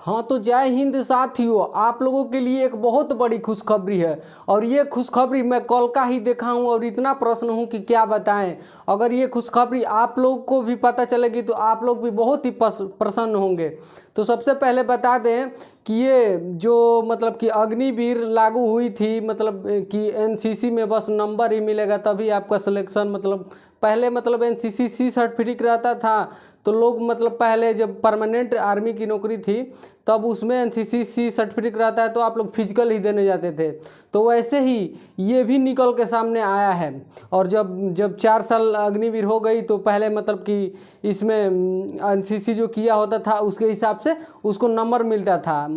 हाँ तो जय हिंद साथियों, आप लोगों के लिए एक बहुत बड़ी खुशखबरी है। और ये खुशखबरी मैं कल का ही देखा हूँ और इतना प्रसन्न हूँ कि क्या बताएं। अगर ये खुशखबरी आप लोग को भी पता चलेगी तो आप लोग भी बहुत ही प्रसन्न होंगे। तो सबसे पहले बता दें कि ये जो मतलब कि अग्निवीर लागू हुई थी, मतलब कि एनसीसी में बस नंबर ही मिलेगा तभी आपका सिलेक्शन, मतलब पहले मतलब एनसीसी सी सर्टिफिकेट रहता था तो लोग मतलब पहले जब परमानेंट आर्मी की नौकरी थी तब उसमें एनसीसी सी सर्टिफिकेट रहता है तो आप लोग फिजिकल ही देने जाते थे। तो वैसे ही ये भी निकल के सामने आया है। और जब जब 4 साल अग्निवीर हो गई तो पहले मतलब कि इसमें एनसीसी जो किया होता था उसके हिसाब से उसको नंबर मिलता था,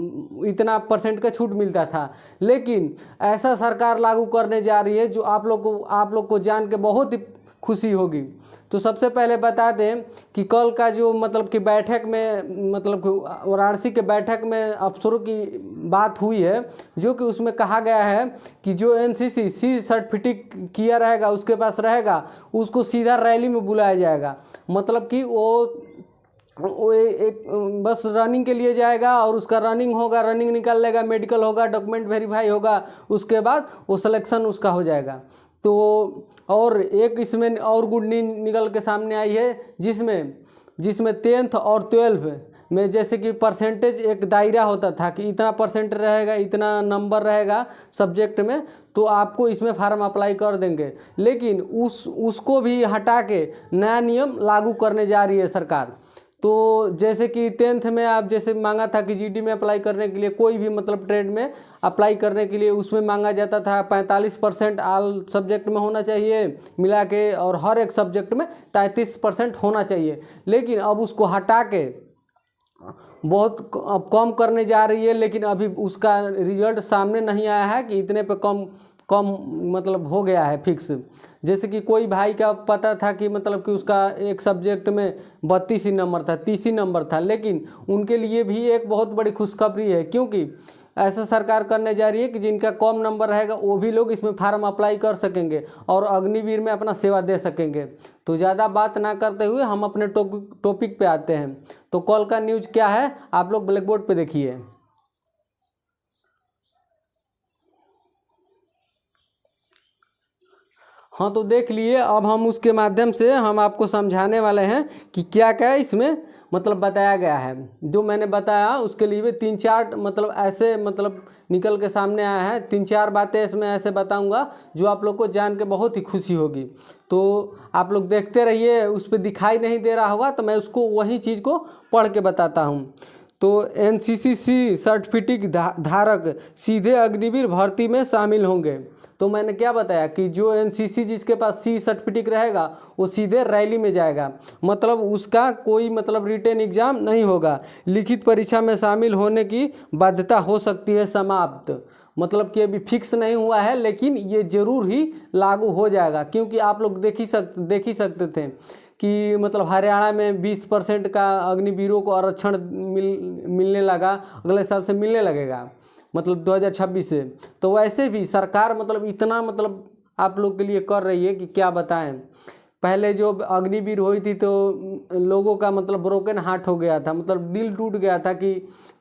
इतना % का छूट मिलता था। लेकिन ऐसा सरकार लागू करने जा रही है जो आप लोग को जान के बहुत ही खुशी होगी। तो सबसे पहले बता दें कि कल का जो मतलब कि बैठक में, मतलब कि वाराणसी के बैठक में अफसरों की बात हुई है, जो कि उसमें कहा गया है कि जो एनसीसी सी सर्टिफिकेट किया रहेगा उसके पास रहेगा उसको सीधा रैली में बुलाया जाएगा। मतलब कि वो एक बस रनिंग के लिए जाएगा और उसका रनिंग होगा, रनिंग निकाल लेगा, मेडिकल होगा, डॉक्यूमेंट वेरीफाई होगा, उसके बाद वो सिलेक्शन उसका हो जाएगा। तो और एक इसमें और गुड न्यूज़ निकल के सामने आई है जिसमें 10th और 12th में जैसे कि परसेंटेज एक दायरा होता था कि इतना % रहेगा, इतना नंबर रहेगा सब्जेक्ट में, तो आपको इसमें फार्म अप्लाई कर देंगे। लेकिन उसको भी हटा के नया नियम लागू करने जा रही है सरकार। तो जैसे कि 10th में आप जैसे मांगा था कि जीडी में अप्लाई करने के लिए, कोई भी मतलब ट्रेड में अप्लाई करने के लिए उसमें मांगा जाता था 45% ऑल सब्जेक्ट में होना चाहिए मिला के, और हर एक सब्जेक्ट में 33% होना चाहिए। लेकिन अब उसको हटा के बहुत अब कम करने जा रही है। लेकिन अभी उसका रिजल्ट सामने नहीं आया है कि इतने पे कम मतलब हो गया है फिक्स। जैसे कि कोई भाई का पता था कि मतलब कि उसका एक सब्जेक्ट में 32 ही नंबर था, 30 ही नंबर था, लेकिन उनके लिए भी एक बहुत बड़ी खुशखबरी है, क्योंकि ऐसा सरकार करने जा रही है कि जिनका कम नंबर रहेगा वो भी लोग इसमें फार्म अप्लाई कर सकेंगे और अग्निवीर में अपना सेवा दे सकेंगे। तो ज़्यादा बात ना करते हुए हम अपने टॉपिक पे आते हैं। तो कल का न्यूज़ क्या है आप लोग ब्लैक बोर्ड पे देखिए। हाँ तो देख लिए, अब हम उसके माध्यम से हम आपको समझाने वाले हैं कि क्या क्या इसमें मतलब बताया गया है। जो मैंने बताया उसके लिए 3-4 मतलब ऐसे मतलब निकल के सामने आया है। 3-4 बातें इसमें ऐसे बताऊंगा जो आप लोग को जान के बहुत ही खुशी होगी। तो आप लोग देखते रहिए, उस पर दिखाई नहीं दे रहा होगा तो मैं उसको वही चीज़ को पढ़ के बताता हूँ। तो एनसीसी सी सर्टिफिकेट धारक सीधे अग्निवीर भर्ती में शामिल होंगे। तो मैंने क्या बताया कि जो एनसीसी जिसके पास सी सर्टिफिकेट रहेगा वो सीधे रैली में जाएगा, मतलब उसका कोई मतलब रिटन एग्जाम नहीं होगा। लिखित परीक्षा में शामिल होने की बाध्यता हो सकती है समाप्त। मतलब कि अभी फिक्स नहीं हुआ है लेकिन ये जरूर ही लागू हो जाएगा, क्योंकि आप लोग देख ही सकते थे कि मतलब हरियाणा में 20% का अग्निवीरों को आरक्षण मिलने लगा, अगले साल से मिलने लगेगा मतलब 2026 से। तो वैसे भी सरकार मतलब इतना मतलब आप लोग के लिए कर रही है कि क्या बताएं। पहले जो अग्निवीर हुई थी तो लोगों का मतलब ब्रोकन हार्ट हो गया था, मतलब दिल टूट गया था कि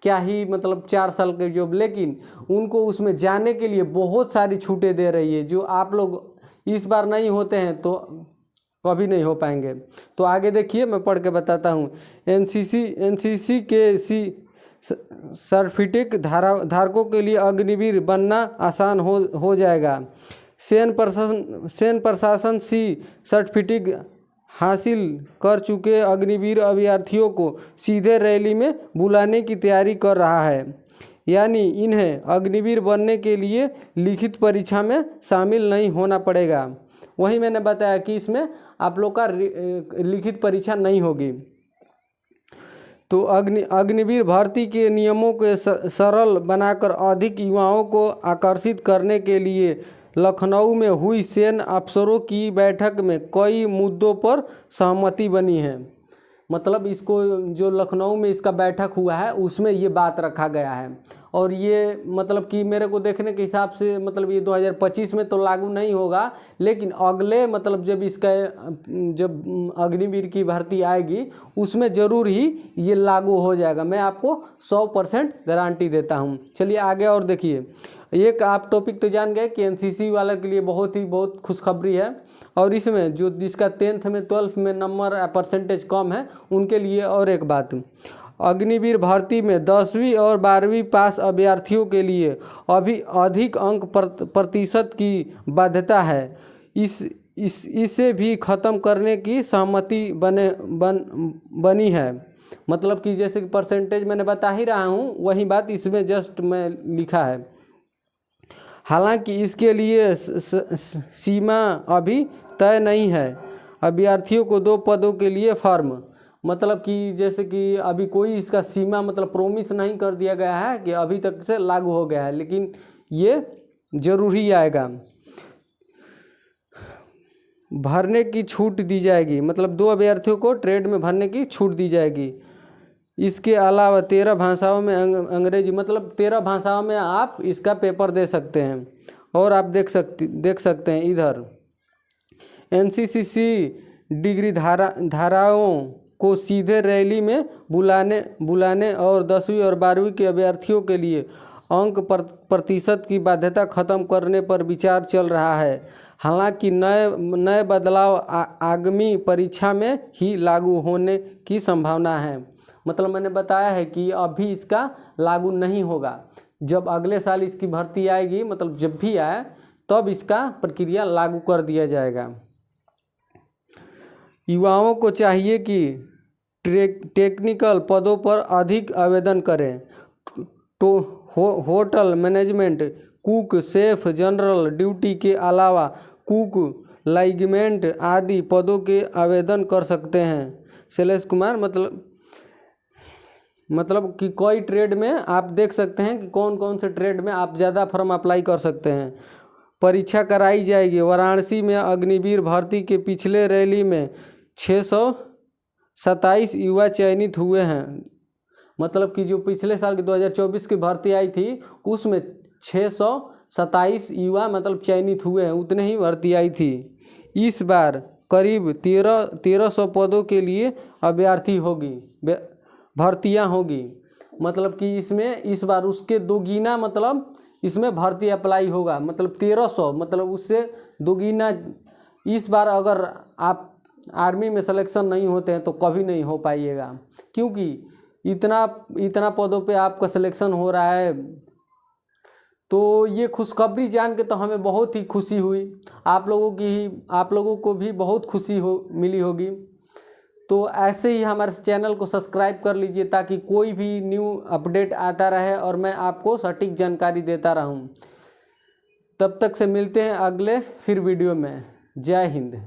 क्या ही मतलब 4 साल के जॉब, लेकिन उनको उसमें जाने के लिए बहुत सारी छूटें दे रही है जो आप लोग इस बार नहीं होते हैं तो कभी नहीं हो पाएंगे। तो आगे देखिए मैं पढ़ के बताता हूँ। एनसीसी के सी सर्टिफिकेट धारकों के लिए अग्निवीर बनना आसान हो जाएगा। सेन प्रशासन सी सर्टिफिकेट हासिल कर चुके अग्निवीर अभ्यर्थियों को सीधे रैली में बुलाने की तैयारी कर रहा है, यानी इन्हें अग्निवीर बनने के लिए लिखित परीक्षा में शामिल नहीं होना पड़ेगा। वही मैंने बताया कि इसमें आप लोग का लिखित परीक्षा नहीं होगी। तो अग्निवीर भर्ती के नियमों को सरल बनाकर अधिक युवाओं को आकर्षित करने के लिए लखनऊ में हुई सैन्य अफसरों की बैठक में कई मुद्दों पर सहमति बनी है। मतलब इसको जो लखनऊ में इसका बैठक हुआ है उसमें ये बात रखा गया है। और ये मतलब कि मेरे को देखने के हिसाब से मतलब ये 2025 में तो लागू नहीं होगा, लेकिन अगले मतलब जब अग्निवीर की भर्ती आएगी उसमें ज़रूर ही ये लागू हो जाएगा। मैं आपको 100% गारंटी देता हूँ। चलिए आगे और देखिए, एक आप टॉपिक तो जान गए कि एनसीसी वाला के लिए बहुत खुशखबरी है, और इसमें जो जिसका 10th में 12th में नंबर परसेंटेज कम है उनके लिए और एक बात, अग्निवीर भर्ती में 10वीं और 12वीं पास अभ्यर्थियों के लिए अभी अधिक अंक प्रतिशत की बाध्यता है। इसे भी ख़त्म करने की सहमति बनी है। मतलब कि जैसे कि परसेंटेज मैंने बता ही रहा हूँ, वही बात इसमें जस्ट मैं लिखा है। हालांकि इसके लिए सीमा अभी तय नहीं है। अभ्यर्थियों को 2 पदों के लिए फॉर्म, मतलब कि जैसे कि अभी कोई इसका सीमा मतलब प्रोमिस नहीं कर दिया गया है कि अभी तक से लागू हो गया है, लेकिन ये जरूर ही आएगा। भरने की छूट दी जाएगी, मतलब 2 अभ्यर्थियों को ट्रेड में भरने की छूट दी जाएगी। इसके अलावा 13 भाषाओं में अंग्रेजी, मतलब 13 भाषाओं में आप इसका पेपर दे सकते हैं। और आप देख सकते हैं इधर एनसीसीसी डिग्री धाराओं को सीधे रैली में बुलाने और 10वीं और 12वीं के अभ्यर्थियों के लिए अंक प्रतिशत की बाध्यता खत्म करने पर विचार चल रहा है। हालांकि नए बदलाव आगामी परीक्षा में ही लागू होने की संभावना है। मतलब मैंने बताया है कि अभी इसका लागू नहीं होगा, जब अगले साल इसकी भर्ती आएगी, मतलब जब भी आए तब इसका प्रक्रिया लागू कर दिया जाएगा। युवाओं को चाहिए कि टेक्निकल पदों पर अधिक आवेदन करें। तो hotel management, cook, chef, general duty के अलावा कुक, लाइगमेंट आदि पदों के आवेदन कर सकते हैं। शैलेश कुमार, मतलब कि कोई ट्रेड में आप देख सकते हैं कि कौन कौन से ट्रेड में आप ज़्यादा फॉर्म अप्लाई कर सकते हैं। परीक्षा कराई जाएगी। वाराणसी में अग्निवीर भर्ती के पिछले रैली में 627 युवा चयनित हुए हैं। मतलब कि जो पिछले साल की 2024 की भर्ती आई थी उसमें 627 युवा मतलब चयनित हुए हैं, उतने ही भर्ती आई थी। इस बार करीब 1300 पदों के लिए भर्तियां होगी। मतलब कि इसमें इस बार उसके दोगुना मतलब इसमें भर्ती अप्लाई होगा, मतलब 1300, मतलब उससे दोगुना। इस बार अगर आप आर्मी में सिलेक्शन नहीं होते हैं तो कभी नहीं हो पाइएगा, क्योंकि इतना पदों पे आपका सिलेक्शन हो रहा है। तो ये खुशखबरी जान के तो हमें बहुत ही खुशी हुई, आप लोगों को भी बहुत खुशी मिली होगी। तो ऐसे ही हमारे चैनल को सब्सक्राइब कर लीजिए ताकि कोई भी न्यू अपडेट आता रहे और मैं आपको सटीक जानकारी देता रहूं। तब तक से मिलते हैं अगले फिर वीडियो में। जय हिंद।